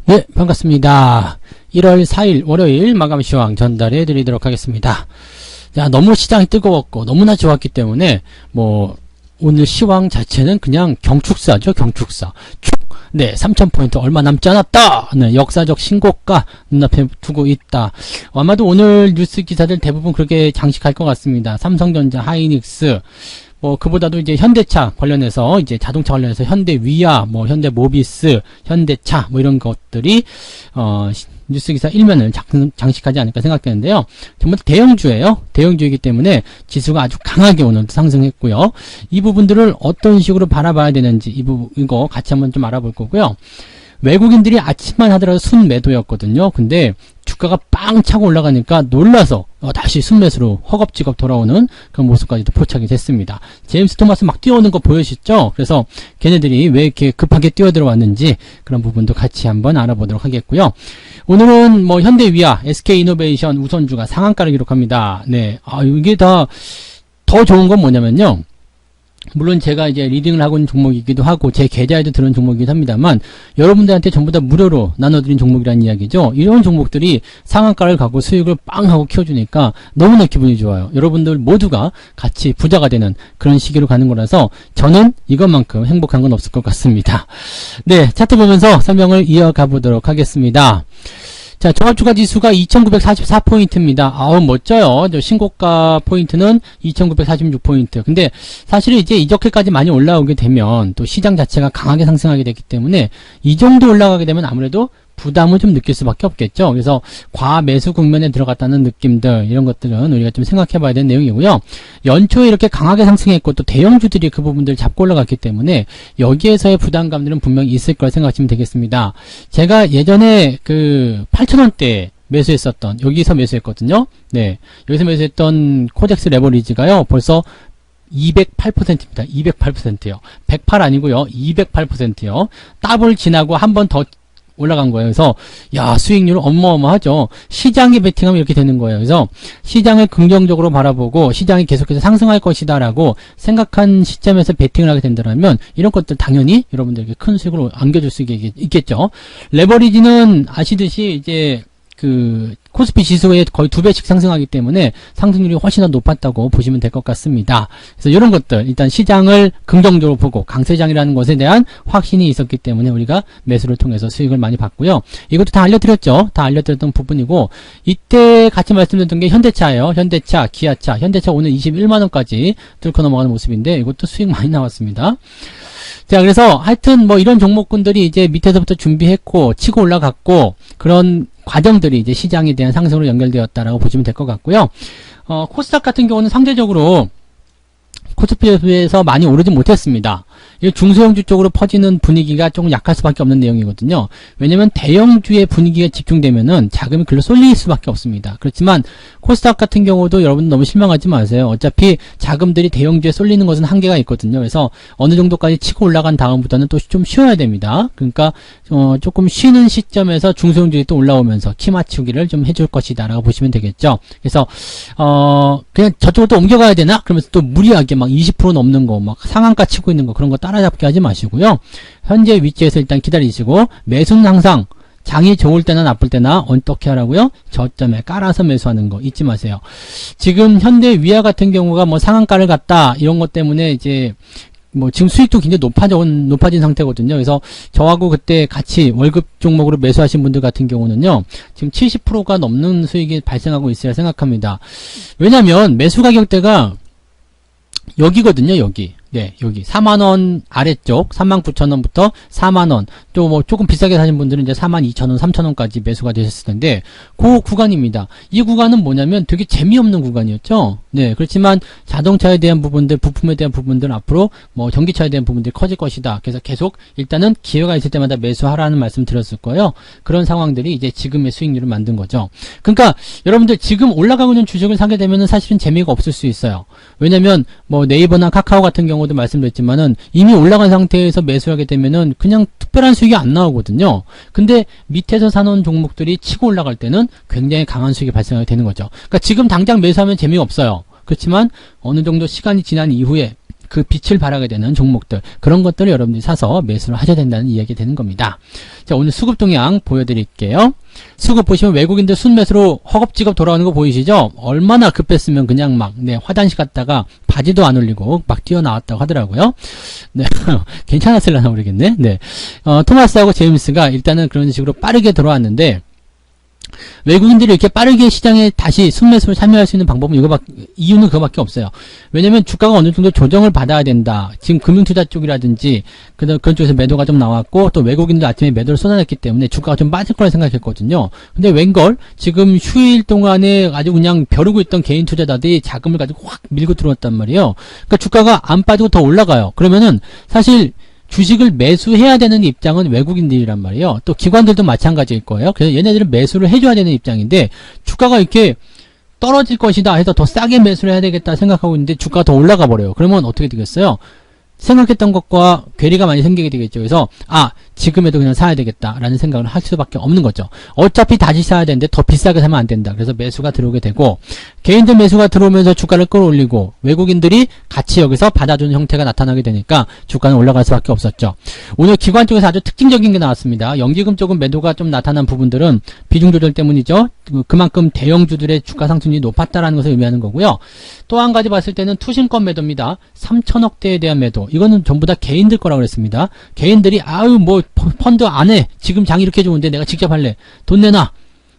네, 반갑습니다. 1월 4일 월요일 마감 시황 전달해 드리도록 하겠습니다. 자, 너무 시장이 뜨거웠고 너무나 좋았기 때문에 오늘 시황 자체는 그냥 경축사죠. 경축사. 네, 3,000포인트 얼마 남지 않았다. 네, 역사적 신고가 눈앞에 두고 있다. 아마도 오늘 뉴스 기사들 대부분 그렇게 장식할 것 같습니다. 삼성전자, 하이닉스, 그보다도 이제 현대차 관련해서, 이제 자동차 관련해서 현대위아, 현대모비스, 현대차, 이런 것들이, 뉴스기사 1면을 장식하지 않을까 생각되는데요. 전부 다 대형주예요. 대형주이기 때문에 지수가 아주 강하게 오늘도 상승했고요. 이 부분들을 어떤 식으로 바라봐야 되는지, 이거 같이 한번 좀 알아볼 거고요. 외국인들이 아침만 하더라도 순매도였거든요. 근데 주가가 빵 차고 올라가니까 놀라서 다시 순매수로 허겁지겁 돌아오는 그런 모습까지도 포착이 됐습니다. 제임스 토마스 막 뛰어오는 거 보여주시죠? 그래서 걔네들이 왜 이렇게 급하게 뛰어들어왔는지 그런 부분도 같이 한번 알아보도록 하겠고요. 오늘은 현대위아, SK이노베이션 우선주가 상한가를 기록합니다. 네, 이게 더 좋은 건 뭐냐면요. 물론 제가 이제 리딩을 하고 있는 종목이기도 하고 제 계좌에도 들어온 종목이기도 합니다만 여러분들한테 전부 다 무료로 나눠드린 종목이라는 이야기죠. 이런 종목들이 상한가를 가고 수익을 빵 하고 키워주니까 너무나 기분이 좋아요. 여러분들 모두가 같이 부자가 되는 그런 시기로 가는 거라서 저는 이것만큼 행복한 건 없을 것 같습니다. 네, 차트 보면서 설명을 이어가 보도록 하겠습니다. 자, 종합주가 지수가 2944포인트입니다. 멋져요. 신고가 포인트는 2946포인트. 근데 사실은 이제 이렇게까지 많이 올라오게 되면 또 시장 자체가 강하게 상승하게 됐기 때문에 이 정도 올라가게 되면 아무래도 부담을 좀 느낄 수밖에 없겠죠. 그래서 과매수 국면에 들어갔다는 느낌들, 이런 것들은 우리가 좀 생각해 봐야 되는 내용이고요. 연초에 이렇게 강하게 상승했고 또 대형주들이 그 부분들을 잡고 올라갔기 때문에 여기에서의 부담감들은 분명히 있을 거라 생각하시면 되겠습니다. 제가 예전에 8,000원대 매수했었던, 여기서 매수했거든요. 네, 여기서 매수했던 코덱스 레버리지가요, 벌써 208%입니다. 208%요. 108 아니고요. 208%요. 더블 지나고 한 번 더 올라간 거예요. 그래서 수익률은 어마어마하죠. 시장에 베팅하면 이렇게 되는 거예요. 그래서 시장을 긍정적으로 바라보고 시장이 계속해서 상승할 것이다 라고 생각한 시점에서 베팅을 하게 된다면 이런 것들 당연히 여러분들에게 큰 수익을 안겨줄 수 있겠죠. 레버리지는 아시듯이 이제 코스피 지수에 거의 2배씩 상승하기 때문에 상승률이 훨씬 더 높았다고 보시면 될 것 같습니다. 그래서 이런 것들, 일단 시장을 긍정적으로 보고 강세장이라는 것에 대한 확신이 있었기 때문에 우리가 매수를 통해서 수익을 많이 봤고요. 이것도 다 알려드렸죠. 다 알려드렸던 부분이고, 이때 같이 말씀드렸던 게 현대차예요. 현대차, 기아차. 현대차 오늘 21만원까지 뚫고 넘어가는 모습인데 이것도 수익 많이 나왔습니다. 자, 그래서 하여튼 이런 종목군들이 이제 밑에서부터 준비했고 치고 올라갔고 그런 과정들이 이제 시장에 대한 상승으로 연결되었다라고 보시면 될 것 같고요. 코스닥 같은 경우는 상대적으로 코스피에 비해서 많이 오르지 못했습니다. 이 중소형주 쪽으로 퍼지는 분위기가 조금 약할 수밖에 없는 내용이거든요. 왜냐면 대형주의 분위기가 집중되면은 자금이 글로 쏠릴 수밖에 없습니다. 그렇지만 코스닥 같은 경우도 여러분 너무 실망하지 마세요. 어차피 자금들이 대형주에 쏠리는 것은 한계가 있거든요. 그래서 어느 정도까지 치고 올라간 다음부터는 또 좀 쉬어야 됩니다. 그러니까 조금 쉬는 시점에서 중소형주들이 또 올라오면서 키 맞추기를 좀 해줄 것이다 라고 보시면 되겠죠. 그래서 그냥 저쪽으로 또 옮겨가야 되나? 그러면서 또 무리하게 막 20% 넘는 거, 막 상한가 치고 있는 거, 그런 거 따라잡기 하지 마시고요. 현재 위치에서 일단 기다리시고, 매수는 항상 장이 좋을 때나 나쁠 때나 어떻게 하라고요? 저점에 깔아서 매수하는 거 잊지 마세요. 지금 현대 위아 같은 경우가 상한가를 갔다 이런 것 때문에 이제 지금 수익도 굉장히 높아진 상태거든요. 그래서 저하고 그때 같이 월급 종목으로 매수하신 분들 같은 경우는요, 지금 70%가 넘는 수익이 발생하고 있어야 생각합니다. 왜냐면 매수 가격대가 여기거든요, 여기. 네, 여기 4만원 아래쪽 39,000원부터 4만원, 또 조금 비싸게 사신 분들은 이제 42,000원, 3,000원까지 매수가 되셨을 텐데 그 구간입니다. 이 구간은 뭐냐면 되게 재미없는 구간이었죠. 네, 그렇지만 자동차에 대한 부분들, 부품에 대한 부분들은 앞으로 전기차에 대한 부분들이 커질 것이다. 그래서 계속 일단은 기회가 있을 때마다 매수하라는 말씀 드렸을 거예요. 그런 상황들이 이제 지금의 수익률을 만든 거죠. 그러니까 여러분들 지금 올라가고 있는 주식을 사게 되면은 사실은 재미가 없을 수 있어요. 왜냐면 네이버나 카카오 같은 경우도 말씀드렸지만은 이미 올라간 상태에서 매수하게 되면은 그냥 특별한 수익이 안 나오거든요. 근데 밑에서 사놓은 종목들이 치고 올라갈 때는 굉장히 강한 수익이 발생하게 되는 거죠. 그러니까 지금 당장 매수하면 재미가 없어요. 그렇지만 어느 정도 시간이 지난 이후에 그 빛을 발하게 되는 종목들, 그런 것들을 여러분들이 사서 매수를 하셔야 된다는 이야기 되는 겁니다. 자, 오늘 수급 동향 보여드릴게요. 수급 보시면 외국인들 순매수로 허겁지겁 돌아오는 거 보이시죠? 얼마나 급했으면 그냥 막, 화장실 갔다가 바지도 안 올리고 막 뛰어나왔다고 하더라고요. 네, 괜찮았을려나 모르겠네. 네. 토마스하고 제임스가 일단은 그런 식으로 빠르게 들어왔는데, 외국인들이 이렇게 빠르게 시장에 다시 순매수로 참여할 수 있는 방법은 이유는 그거밖에 없어요. 왜냐면 주가가 어느 정도 조정을 받아야 된다. 지금 금융투자 쪽이라든지, 그런 쪽에서 매도가 좀 나왔고, 또 외국인들 아침에 매도를 쏟아냈기 때문에 주가가 좀 빠질 거라 생각했거든요. 근데 웬걸, 지금 휴일 동안에 아주 그냥 벼르고 있던 개인 투자자들이 자금을 가지고 확 밀고 들어왔단 말이에요. 그러니까 주가가 안 빠지고 더 올라가요. 그러면은, 사실, 주식을 매수해야 되는 입장은 외국인들이란 말이에요. 또 기관들도 마찬가지일 거예요. 그래서 얘네들은 매수를 해줘야 되는 입장인데 주가가 이렇게 떨어질 것이다 해서 더 싸게 매수를 해야 되겠다 생각하고 있는데 주가가 더 올라가 버려요. 그러면 어떻게 되겠어요? 생각했던 것과 괴리가 많이 생기게 되겠죠. 그래서 지금에도 그냥 사야 되겠다라는 생각을 할 수밖에 없는 거죠. 어차피 다시 사야 되는데 더 비싸게 사면 안 된다. 그래서 매수가 들어오게 되고 개인들 매수가 들어오면서 주가를 끌어올리고 외국인들이 같이 여기서 받아주는 형태가 나타나게 되니까 주가는 올라갈 수밖에 없었죠. 오늘 기관 쪽에서 아주 특징적인 게 나왔습니다. 연기금 쪽은 매도가 좀 나타난 부분들은 비중 조절 때문이죠. 그만큼 대형주들의 주가 상승률이 높았다라는 것을 의미하는 거고요. 또 한 가지 봤을 때는 투신권 매도입니다. 3천억대에 대한 매도. 이거는 전부 다 개인들 거라고 그랬습니다. 개인들이 펀드 안 해. 지금 장이 이렇게 좋은데 내가 직접 할래. 돈 내놔.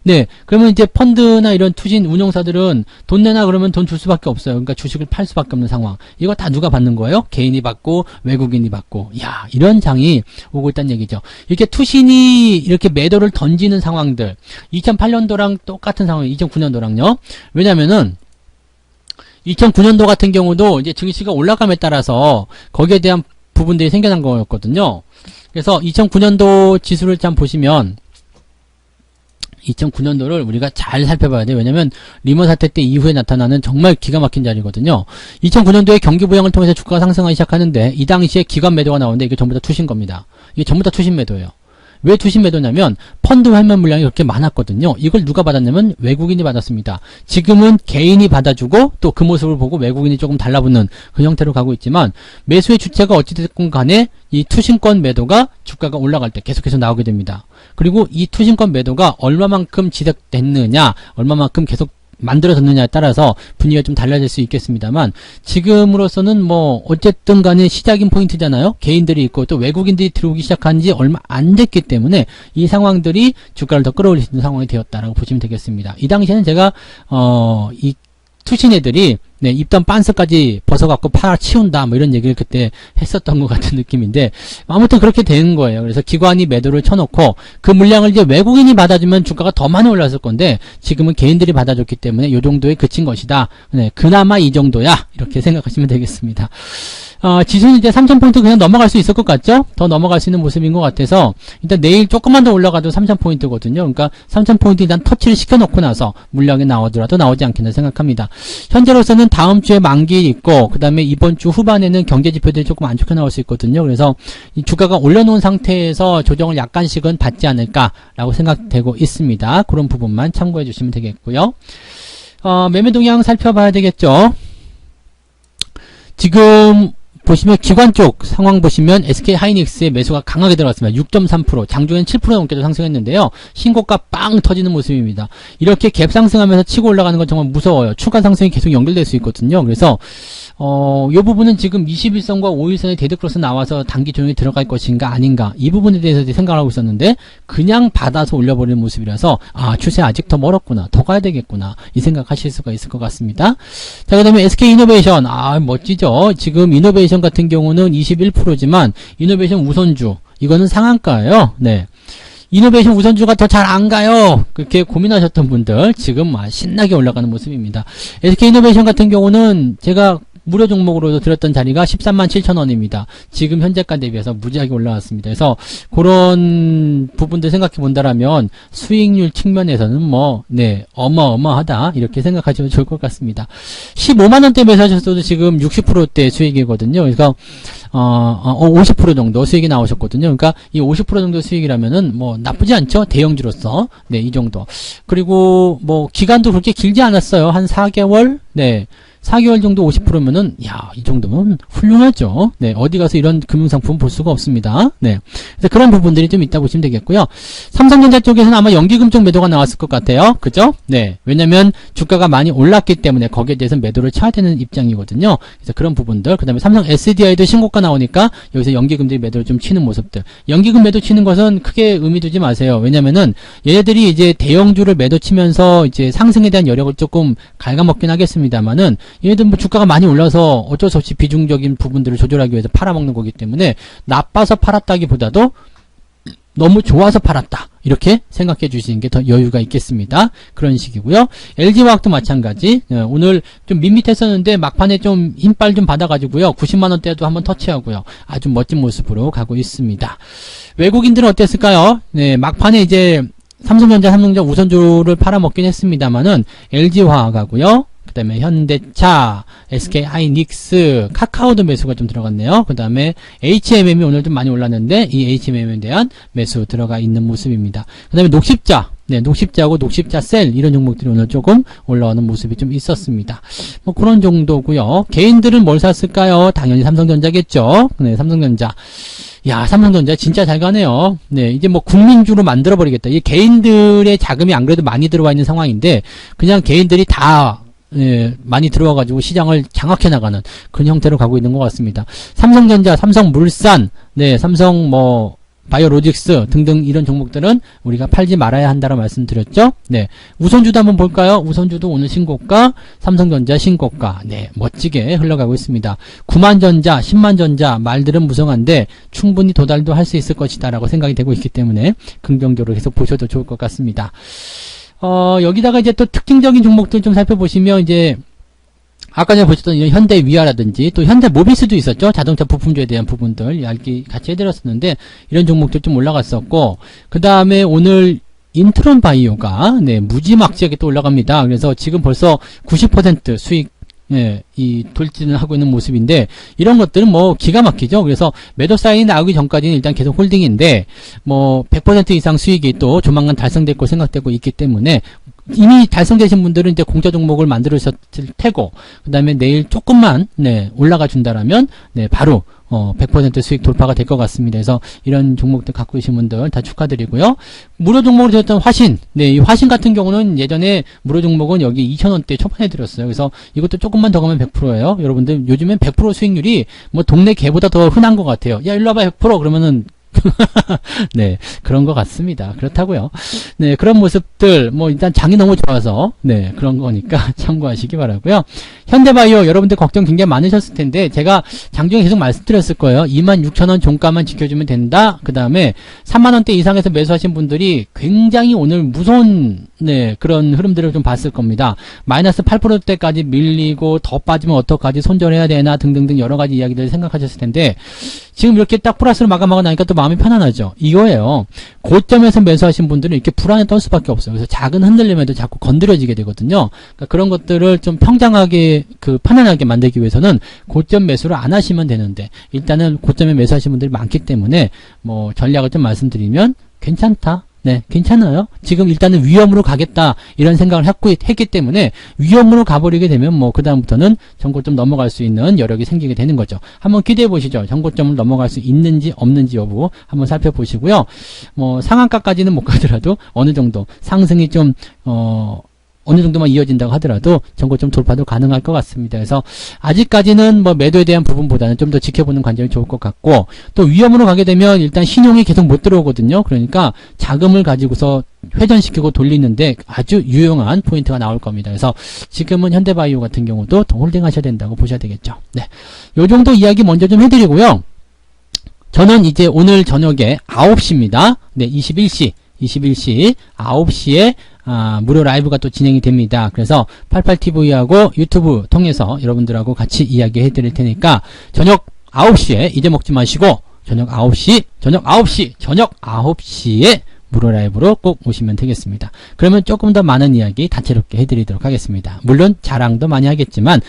네. 그러면 이제 펀드나 이런 투신 운용사들은 돈 내놔 그러면 돈 줄 수밖에 없어요. 그러니까 주식을 팔 수밖에 없는 상황. 이거 다 누가 받는 거예요? 개인이 받고 외국인이 받고. 이런 장이 오고 있다는 얘기죠. 이렇게 투신이 이렇게 매도를 던지는 상황들. 2008년도랑 똑같은 상황, 2009년도랑요. 왜냐면은 2009년도 같은 경우도 이제 증시가 올라감에 따라서 거기에 대한 부분들이 생겨난 거였거든요. 그래서 2009년도 지수를 참 보시면 2009년도를 우리가 잘 살펴봐야 돼요. 왜냐면 리먼 사태 때 이후에 나타나는 정말 기가 막힌 자리거든요. 2009년도에 경기 부양을 통해서 주가가 상승하기 시작하는데 이 당시에 기관 매도가 나오는데 이게 전부 다 투신 겁니다. 이게 전부 다 투신 매도예요. 왜 투신 매도냐면 펀드 환면 물량이 그렇게 많았거든요. 이걸 누가 받았냐면 외국인이 받았습니다. 지금은 개인이 받아주고 또 그 모습을 보고 외국인이 조금 달라붙는 그 형태로 가고 있지만 매수의 주체가 어찌됐건 간에 이 투신권 매도가 주가가 올라갈 때 계속해서 나오게 됩니다. 그리고 이 투신권 매도가 얼마만큼 지속됐느냐, 얼마만큼 계속 만들어졌느냐에 따라서 분위기가 좀 달라질 수 있겠습니다만 지금으로서는 어쨌든 간에 시작인 포인트잖아요. 개인들이 있고 또 외국인들이 들어오기 시작한 지 얼마 안 됐기 때문에 이 상황들이 주가를 더 끌어올릴 수 있는 상황이 되었다라고 보시면 되겠습니다. 이 당시에는 제가 이 투신 애들이 입던 빤스까지 벗어갖고 팔아치운다 이런 얘기를 그때 했었던 것 같은 느낌인데 아무튼 그렇게 되는 거예요. 그래서 기관이 매도를 쳐놓고 그 물량을 이제 외국인이 받아주면 주가가 더 많이 올랐을 건데 지금은 개인들이 받아줬기 때문에 이 정도에 그친 것이다. 그나마 이 정도야 이렇게 생각하시면 되겠습니다. 지수는 이제 3000포인트 그냥 넘어갈 수 있을 것 같죠? 더 넘어갈 수 있는 모습인 것 같아서 일단 내일 조금만 더 올라가도 3000포인트거든요. 그러니까 3000포인트 일단 터치를 시켜놓고 나서 물량이 나오더라도 나오지 않겠나 생각합니다. 현재로서는 다음 주에 만기 있고 그 다음에 이번 주 후반에는 경제지표들이 조금 안 좋게 나올 수 있거든요. 그래서 이 주가가 올려놓은 상태에서 조정을 약간씩은 받지 않을까라고 생각되고 있습니다. 그런 부분만 참고해 주시면 되겠고요. 매매 동향 살펴봐야 되겠죠. 지금 보시면 기관 쪽 상황 보시면 SK하이닉스의 매수가 강하게 들어갔습니다. 6.3%, 장중엔 7% 넘게도 상승했는데요. 신고가 빵 터지는 모습입니다. 이렇게 갭 상승하면서 치고 올라가는 건 정말 무서워요. 추가 상승이 계속 연결될 수 있거든요. 그래서 이 부분은 지금 21선과 5일선의 데드크로스 나와서 단기 조정이 들어갈 것인가 아닌가 이 부분에 대해서 생각을 하고 있었는데 그냥 받아서 올려버리는 모습이라서 추세 아직 더 멀었구나, 더 가야 되겠구나 이 생각하실 수가 있을 것 같습니다. 자, 그 다음에 SK이노베이션 멋지죠. 지금 이노베이션 같은 경우는 21%지만 이노베이션 우선주 이거는 상한가예요. 네. 이노베이션 우선주가 더 잘 안 가요. 그렇게 고민하셨던 분들 지금 신나게 올라가는 모습입니다. SK이노베이션 같은 경우는 제가 무료 종목으로 드렸던 자리가 137,000원입니다. 지금 현재가 대비해서 무지하게 올라왔습니다. 그래서 그런 부분들 생각해 본다라면 수익률 측면에서는 어마어마하다 이렇게 생각하시면 좋을 것 같습니다. 15만원대 매수하셨어도 지금 60%대 수익이거든요. 그래서 50% 정도 수익이 나오셨거든요. 그러니까 이 50% 정도 수익이라면은 나쁘지 않죠. 대형주로서. 이 정도. 그리고 기간도 그렇게 길지 않았어요. 한 4개월? 4개월 정도 50%면은, 야, 이 정도면 훌륭하죠. 네, 어디 가서 이런 금융상품 볼 수가 없습니다. 네. 그래서 그런 부분들이 좀 있다 보시면 되겠고요. 삼성전자 쪽에서는 아마 연기금 쪽 매도가 나왔을 것 같아요. 그죠? 네. 왜냐면 주가가 많이 올랐기 때문에 거기에 대해서 매도를 쳐야 되는 입장이거든요. 그래서 그런 부분들, 그 다음에 삼성 SDI도 신고가 나오니까 여기서 연기금들이 매도를 좀 치는 모습들. 연기금 매도 치는 것은 크게 의미 두지 마세요. 왜냐면은 얘네들이 이제 대형주를 매도 치면서 이제 상승에 대한 여력을 조금 갉아먹긴 하겠습니다만은 얘네들 뭐 주가가 많이 올라서 어쩔 수 없이 비중적인 부분들을 조절하기 위해서 팔아먹는 거기 때문에 나빠서 팔았다기보다도 너무 좋아서 팔았다. 이렇게 생각해 주시는 게 더 여유가 있겠습니다. 그런 식이고요. LG화학도 마찬가지. 오늘 좀 밋밋했었는데 막판에 좀 힘빨 좀 받아가지고요. 90만원대도 한번 터치하고요. 아주 멋진 모습으로 가고 있습니다. 외국인들은 어땠을까요? 네, 막판에 이제 삼성전자 우선주를 팔아먹긴 했습니다만은 LG화학하고요. 그 다음에 현대차, SK하이닉스, 카카오도 매수가 좀 들어갔네요. 그 다음에 HMM이 오늘 좀 많이 올랐는데 이 HMM에 대한 매수 들어가 있는 모습입니다. 그 다음에 녹십자, 네, 녹십자하고 녹십자셀 이런 종목들이 오늘 조금 올라오는 모습이 좀 있었습니다. 뭐 그런 정도고요. 개인들은 뭘 샀을까요? 당연히 삼성전자겠죠. 네, 삼성전자. 야, 삼성전자 진짜 잘 가네요. 네, 이제 뭐 국민주로 만들어버리겠다. 이 개인들의 자금이 안 그래도 많이 들어와 있는 상황인데 그냥 개인들이 다 많이 들어와가지고 시장을 장악해 나가는 그런 형태로 가고 있는 것 같습니다. 삼성전자, 삼성물산, 네, 삼성 뭐 바이오로직스 등등 이런 종목들은 우리가 팔지 말아야 한다고 말씀드렸죠. 네, 우선주도 한번 볼까요? 우선주도 오늘 신고가, 삼성전자 신고가, 네, 멋지게 흘러가고 있습니다. 9만전자, 10만전자 말들은 무성한데 충분히 도달도 할 수 있을 것이다 라고 생각이 되고 있기 때문에 긍정적으로 계속 보셔도 좋을 것 같습니다. 여기다가 이제 또 특징적인 종목들 좀 살펴보시면 이제 아까 전에 보셨던 이런 현대위아라든지 또 현대모비스도 있었죠. 자동차 부품주에 대한 부분들 얇게 같이 해드렸었는데 이런 종목들 좀 올라갔었고 그 다음에 오늘 인트론 바이오가 네, 무지막지하게 또 올라갑니다. 그래서 지금 벌써 90% 수익 이 돌진을 하고 있는 모습인데 이런 것들은 뭐 기가 막히죠. 그래서 매도 사인이 나오기 전까지는 일단 계속 홀딩인데 뭐 100% 이상 수익이 또 조만간 달성될 거 생각되고 있기 때문에 이미 달성되신 분들은 이제 공짜 종목을 만들으셨을 테고 그 다음에 내일 조금만 네, 올라가 준다라면 네, 바로 100% 수익 돌파가 될 것 같습니다. 그래서 이런 종목들 갖고 계신 분들 다 축하드리고요. 무료 종목으로 드렸던 화신, 네, 이 화신 같은 경우는 예전에 무료 종목은 여기 2,000원대 초반에 드렸어요. 그래서 이것도 조금만 더 가면 100%예요. 여러분들 요즘엔 100% 수익률이 뭐 동네 개보다 더 흔한 것 같아요. 야, 일로 와봐 100% 그러면은 네, 그런 것 같습니다. 그렇다고요. 네, 그런 모습들 뭐 일단 장이 너무 좋아서 네, 그런 거니까 참고하시기 바라고요. 현대바이오 여러분들 걱정 굉장히 많으셨을 텐데 제가 장중에 계속 말씀드렸을 거예요. 26,000원 종가만 지켜주면 된다. 그 다음에 3만원대 이상에서 매수하신 분들이 굉장히 오늘 무서운 네, 그런 흐름들을 좀 봤을 겁니다. 마이너스 8%대까지 밀리고 더 빠지면 어떡하지 손절해야 되나 등등등 여러가지 이야기들 생각하셨을 텐데 지금 이렇게 딱 플러스로 마감하고 나니까 또 마음이 편안하죠. 이거예요. 고점에서 매수하신 분들은 이렇게 불안에 떨 수밖에 없어요. 그래서 작은 흔들림에도 자꾸 건드려지게 되거든요. 그러니까 그런 것들을 좀 평정하게 편안하게 만들기 위해서는 고점 매수를 안 하시면 되는데 일단은 고점에 매수하신 분들이 많기 때문에 뭐 전략을 좀 말씀드리면 괜찮다. 네, 괜찮아요. 지금 일단은 위험으로 가겠다 이런 생각을 했기 때문에 위험으로 가버리게 되면 뭐 그 다음부터는 전고점 넘어갈 수 있는 여력이 생기게 되는 거죠. 한번 기대해 보시죠. 전고점을 넘어갈 수 있는지 없는지 여부 한번 살펴보시고요. 뭐 상한가까지는 못 가더라도 어느 정도 상승이 좀 어느 정도만 이어진다고 하더라도 전고점 돌파도 가능할 것 같습니다. 그래서 아직까지는 뭐 매도에 대한 부분보다는 좀 더 지켜보는 관점이 좋을 것 같고 또 위험으로 가게 되면 일단 신용이 계속 못 들어오거든요. 그러니까 자금을 가지고서 회전시키고 돌리는데 아주 유용한 포인트가 나올 겁니다. 그래서 지금은 현대바이오 같은 경우도 더 홀딩하셔야 된다고 보셔야 되겠죠. 네, 요 정도 이야기 먼저 좀 해드리고요. 저는 이제 오늘 저녁에 9시입니다. 네, 21시 9시에 무료 라이브가 또 진행이 됩니다. 그래서 88TV하고 유튜브 통해서 여러분들하고 같이 이야기 해드릴 테니까 저녁 9시에 잊어먹지 마시고 저녁 9시에 무료 라이브로 꼭 오시면 되겠습니다. 그러면 조금 더 많은 이야기 다채롭게 해드리도록 하겠습니다. 물론 자랑도 많이 하겠지만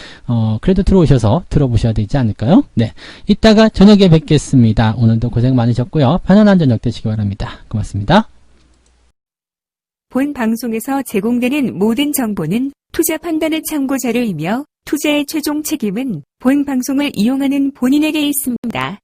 그래도 들어오셔서 들어보셔야 되지 않을까요? 네, 이따가 저녁에 뵙겠습니다. 오늘도 고생 많으셨고요. 편안한 저녁 되시기 바랍니다. 고맙습니다. 본 방송에서 제공되는 모든 정보는 투자 판단의 참고 자료이며 투자의 최종 책임은 본 방송을 이용하는 본인에게 있습니다.